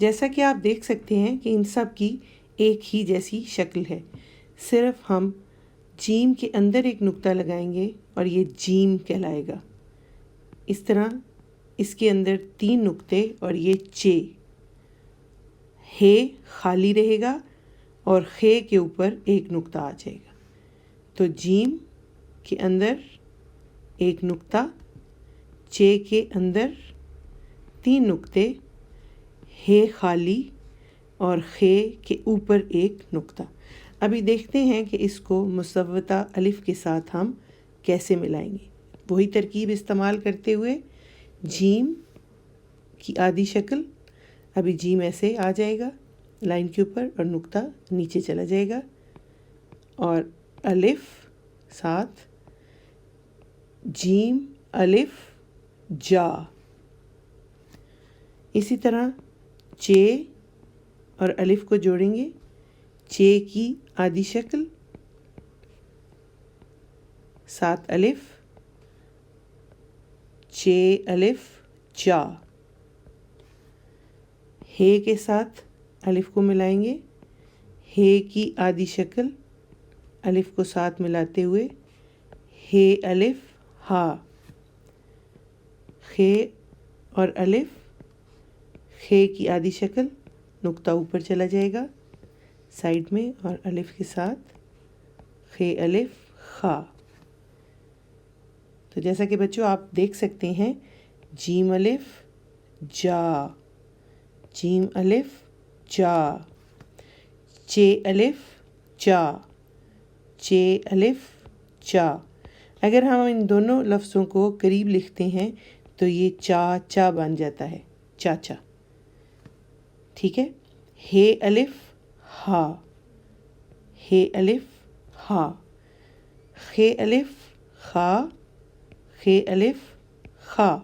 جیسا کہ آپ دیکھ سکتے ہیں کہ ان سب کی ایک ہی جیسی شکل ہے، صرف ہم جیم کے اندر ایک نقطہ لگائیں گے اور یہ جیم کہلائے گا۔ اس طرح اس کے اندر 3 نقطے اور یہ چے، ہے خالی رہے گا اور خے کے اوپر ایک نقطہ آ جائے گا۔ تو جیم کے اندر ایک نقطہ، چے کے اندر 3 نقطے، ہے خالی اور خے کے اوپر ایک نقطہ۔ ابھی دیکھتے ہیں کہ اس کو مصوتہ الف کے ساتھ ہم کیسے ملائیں گے۔ وہی ترکیب استعمال کرتے ہوئے جیم کی آدھی شکل، ابھی جیم ایسے آ جائے گا لائن کے اوپر اور نقطہ نیچے چلا جائے گا، اور الف ساتھ جیم الف جا۔ اسی طرح چے اور الف کو جوڑیں گے، چے کی آدھی شکل، ساتھ الف، چے الف جا۔ ہے کے ساتھ الف کو ملائیں گے، ہے کی آدھی شکل، الف کو ساتھ ملاتے ہوئے ہے الف ہا۔ خے اور الف، خے کی آدھی شکل، نقطہ اوپر چلا جائے گا سائڈ میں اور الف کے ساتھ خے الف خا۔ تو جیسا کہ بچوں آپ دیکھ سکتے ہیں، جیم الف جا، جیم الف جا، چے الف چا، چے الف چا۔ اگر ہم ان دونوں لفظوں کو قریب لکھتے ہیں تو یہ چا چا بن جاتا ہے، چاچا۔ ٹھیک ہے، ہے الف ہا، ہے الف ہا، خے الف خا، خے الف خا۔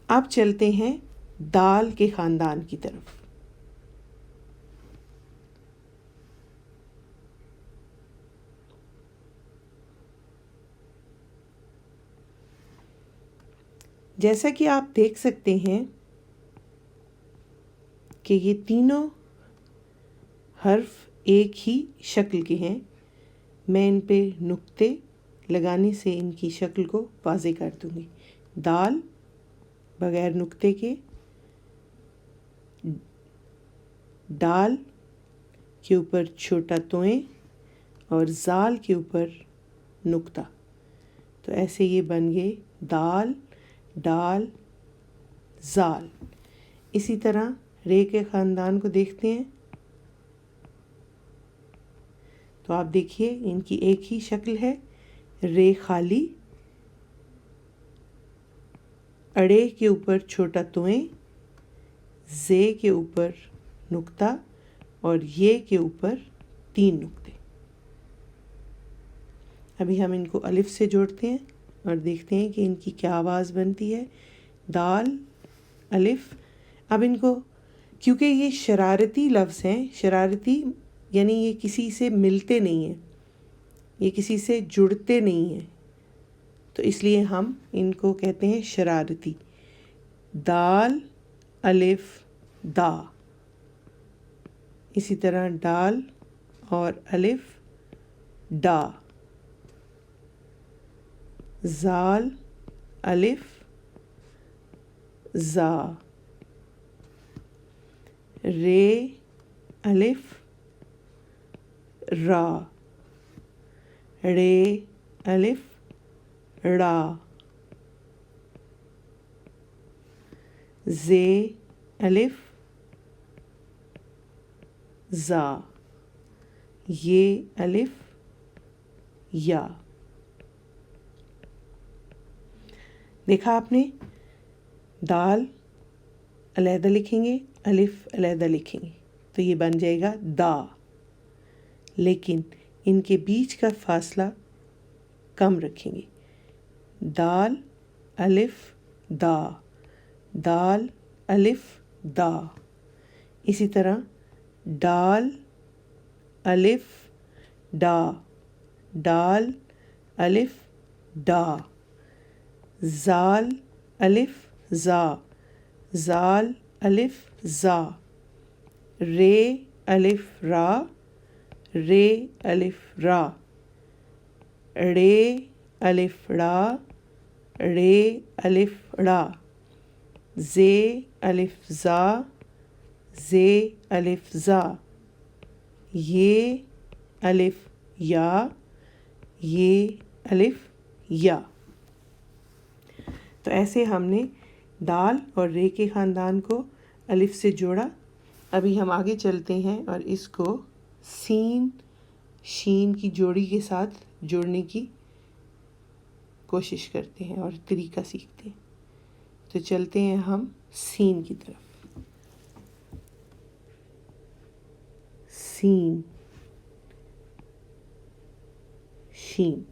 اب چلتے ہیں دال کے خاندان کی طرف۔ جیسا کہ آپ دیکھ سکتے ہیں کہ یہ تینوں حرف ایک ہی شکل کے ہیں، میں ان پہ نقطے لگانے سے ان کی شکل کو واضح کر دوں گی۔ دال بغیر نقطے کے، ڈال کے اوپر چھوٹا توئیں اور زال کے اوپر نقطہ، تو ایسے یہ بن گئے دال ڈال زال۔ اسی طرح رے کے خاندان کو دیکھتے ہیں تو آپ دیکھیے ان کی ایک ہی شکل ہے، رے خالی، اڑے کے اوپر چھوٹا توئیں، زے کے اوپر نقطہ اور یہ کے اوپر 3 نقطے۔ ابھی ہم ان کو الف سے جوڑتے ہیں اور دیکھتے ہیں کہ ان کی کیا آواز بنتی ہے، دال الف۔ اب ان کو، کیونکہ یہ شرارتی لفظ ہیں، شرارتی یعنی یہ کسی سے ملتے نہیں ہیں، یہ کسی سے جڑتے نہیں ہیں، تو اس لیے ہم ان کو کہتے ہیں شرارتی۔ دال الف دا، اسی طرح ڈال اور الف ڈا، زال الف زا، رے الف را، رے الف را، زے الف زا، یہ الف یا۔ دیکھا آپ نے، دال علیحدہ لکھیں گے، الف علیحدہ لکھیں گے تو یہ بن جائے گا دا، لیکن ان کے بیچ کا فاصلہ کم رکھیں گے، دال الف دا، دال الف دا۔ اسی طرح ڈال الف ڈا، ڈال الف ڈا، زال الف زا، زال الف زا، رے الف را، رے الف را، ڑے الف ڑا، ڑے الف ڑا، زے الف زا، زے الف زا، یہ الف یا، یہ الف یا۔ تو ایسے ہم نے دال اور رے کے خاندان کو الف سے جوڑا۔ ابھی ہم آگے چلتے ہیں اور اس کو سین شین کی جوڑی کے ساتھ جوڑنے کی کوشش کرتے ہیں اور طریقہ سیکھتے ہیں۔ تو چلتے ہیں ہم سین کی طرف۔ سین، شین۔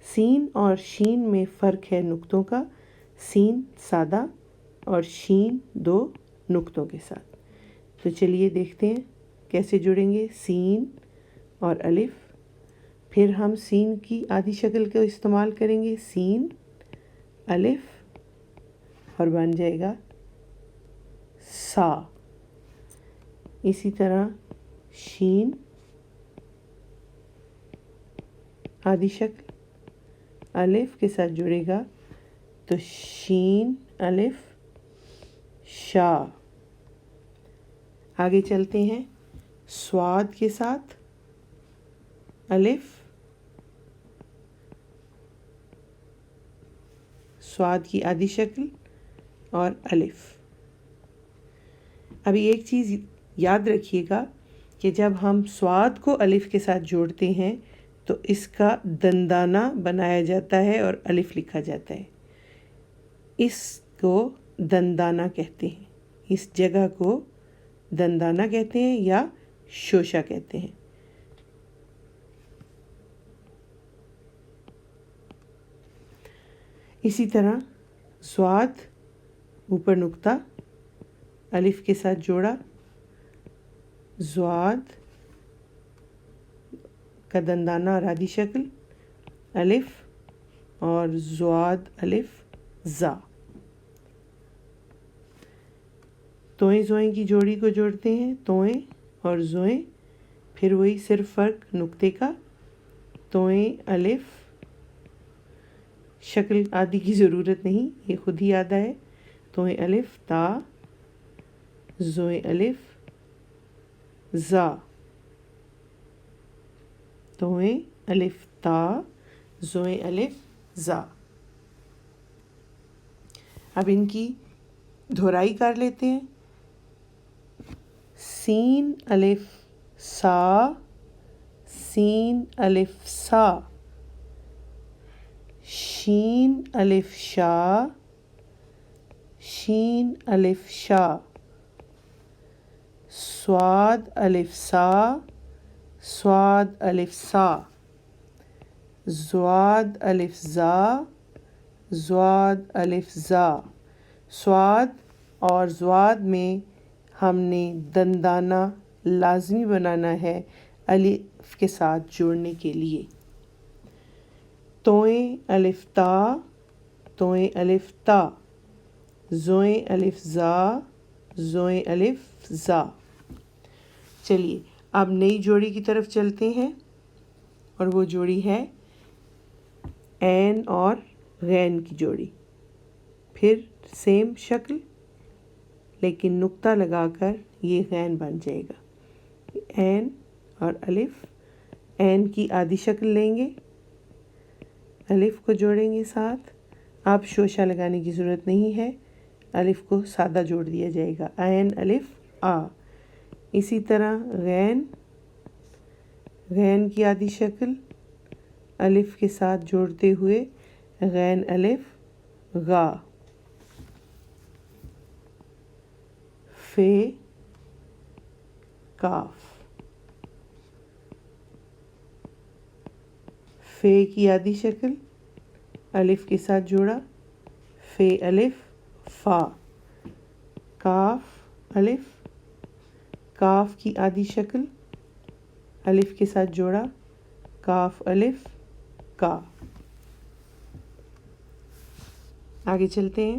سین اور شین میں فرق ہے نقطوں کا۔ سین سادہ اور شین 2 نقطوں کے ساتھ۔ تو چلیے دیکھتے ہیں کیسے جڑیں گے سین اور الف۔ پھر ہم سین کی آدھی شکل کو استعمال کریں گے، سین الف، اور بن جائے گا سا۔ اسی طرح شین آدھی شکل الف کے ساتھ جڑے گا تو شین الف شا۔ آگے چلتے ہیں سواد کے ساتھ، الف، سواد کی آدھی شکل اور الف۔ ابھی ایک چیز یاد رکھیے گا کہ جب ہم سواد کو الف کے ساتھ جوڑتے ہیں تو اس کا دندانہ بنایا جاتا ہے اور الف لکھا جاتا ہے۔ اس کو دندانہ کہتے ہیں، اس جگہ کو دندانہ کہتے ہیں یا شوشا کہتے ہیں۔ اسی طرح سواد اوپر نقطہ الف کے ساتھ جوڑا، زواد کا دندانہ اور آدھی شکل الف اور زواد الف زا۔ توئیں زوئیں کی جوڑی کو جوڑتے ہیں، توئیں اور زوئیں، پھر وہی صرف فرق نقطے کا۔ توئیں الف، شکل آدھی کی ضرورت نہیں، یہ خود ہی آدھا ہے۔ توئیں الف تا، زوئیں الف زا، توئیں الف تا، زوئیں الف زا۔ اب ان کی دہرائی کر لیتے ہیں۔ سین الف سا، سین الف سا، شین الف شا، شین الف شا، سواد الف سا، سواد الف سا، زواد الف زا، زواد الف زا۔ سواد اور زواد میں ہم نے دندانہ لازمی بنانا ہے الف کے ساتھ جوڑنے کے لیے۔ توئیں الف تا، توئیں الف تا، زوئیں الف زا، زوئیں الف زا۔ چلیے اب نئی جوڑی کی طرف چلتے ہیں اور وہ جوڑی ہے عین اور غین کی جوڑی۔ پھر سیم شکل لیکن نقطہ لگا کر یہ غین بن جائے گا۔ عین اور الف، عین کی آدھی شکل لیں گے، الف کو جوڑیں گے ساتھ۔ آپ شوشا لگانے کی ضرورت نہیں ہے، الف کو سادہ جوڑ دیا جائے گا، عین الف آ۔ اسی طرح غین، غین کی آدھی شکل الف کے ساتھ جوڑتے ہوئے غین الف غا۔ فے کاف، فے کی آدھی شکل الف کے ساتھ جوڑا، فے الف فا۔ کاف الف، کاف کی آدھی شکل الف کے ساتھ جوڑا، کاف الف کا۔ آگے چلتے ہیں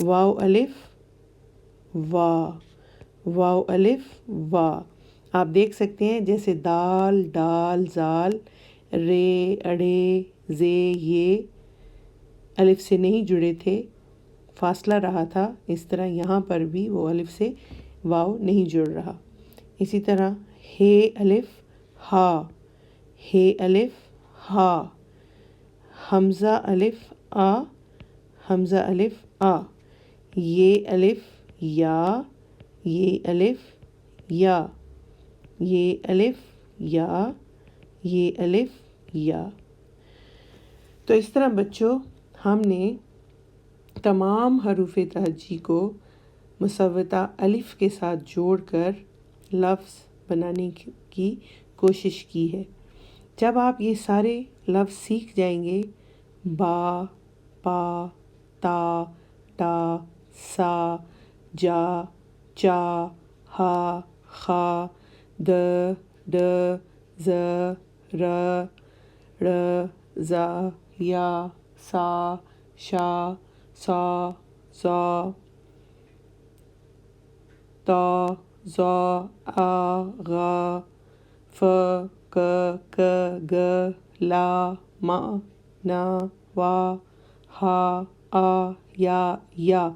واو الف وا، واو الف وا۔ آپ دیکھ سکتے ہیں جیسے دال ڈال زال رے اڑے زے یہ الف سے نہیں جڑے تھے، فاصلہ رہا تھا، اس طرح یہاں پر بھی وہ الف سے واو نہیں جڑ رہا۔ اسی طرح ہے الف ہا، ہے الف ہا، حمزہ الف آ، حمزہ الف آ، یہ الف یا، یہ الف یا، یہ الف یا، یہ الف یا۔ تو اس طرح بچوں ہم نے تمام حروف تہجی کو مسودہ الف کے ساتھ جوڑ کر لفظ بنانے کی کوشش کی ہے۔ جب آپ یہ سارے لفظ سیکھ جائیں گے، با، پا، تا، ٹا، سا، جا، چا، ہا، خا، د، ڈ، ز، ر، ڑ، ز، یا، سا، شا، سا، زا، تا، زا، آ، غا، ف، ک، ک، گ، لا، م، ن، وا، ہا، آ، یا،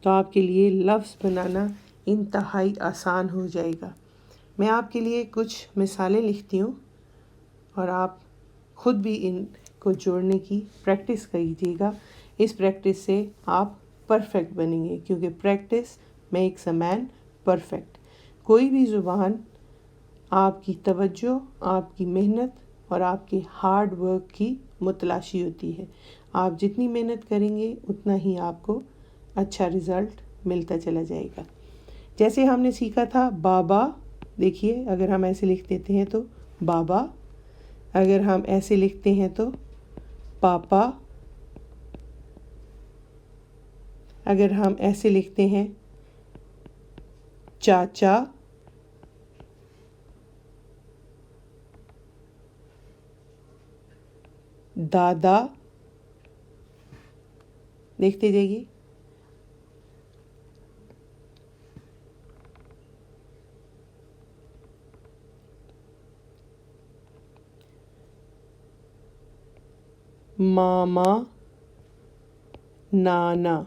تو آپ کے لیے لفظ بنانا انتہائی آسان ہو جائے گا۔ میں آپ کے لیے کچھ مثالیں لکھتی ہوں اور آپ خود بھی ان کو جوڑنے کی پریکٹس کیجیے گا۔ اس پریکٹس سے آپ پرفیکٹ بنیں گے، کیونکہ practice makes a man perfect. کوئی بھی زبان آپ کی توجہ، آپ کی محنت اور آپ کے ہارڈ ورک کی متلاشی ہوتی ہے۔ آپ جتنی محنت کریں گے اتنا ہی آپ کو اچھا رزلٹ ملتا چلا جائے گا۔ جیسے ہم نے سیکھا تھا بابا، دیکھیے اگر ہم ایسے لکھ دیتے ہیں تو بابا، اگر ہم ایسے لکھتے ہیں تو پاپا، اگر ہم ایسے لکھتے ہیں چاچا، دادا، دیکھتے جائیے، ماما، نانا۔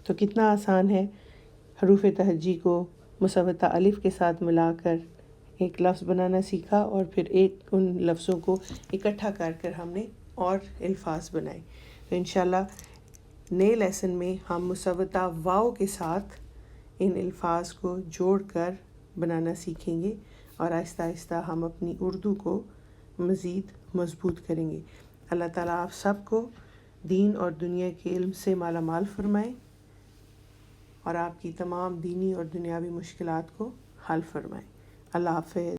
تو کتنا آسان ہے، حروف تہجی کو مسودہ الف کے ساتھ ملا کر ایک لفظ بنانا سیکھا، اور پھر ان لفظوں کو اکٹھا کر کر ہم نے اور الفاظ بنائے۔ تو انشاءاللہ نئے لیسن میں ہم مسودہ واو کے ساتھ ان الفاظ کو جوڑ کر بنانا سیکھیں گے، اور آہستہ آہستہ ہم اپنی اردو کو مزید مضبوط کریں گے۔ اللہ تعالیٰ آپ سب کو دین اور دنیا کے علم سے مالا مال فرمائے، اور آپ کی تمام دینی اور دنیاوی مشکلات کو حل فرمائے۔ اللہ حافظ۔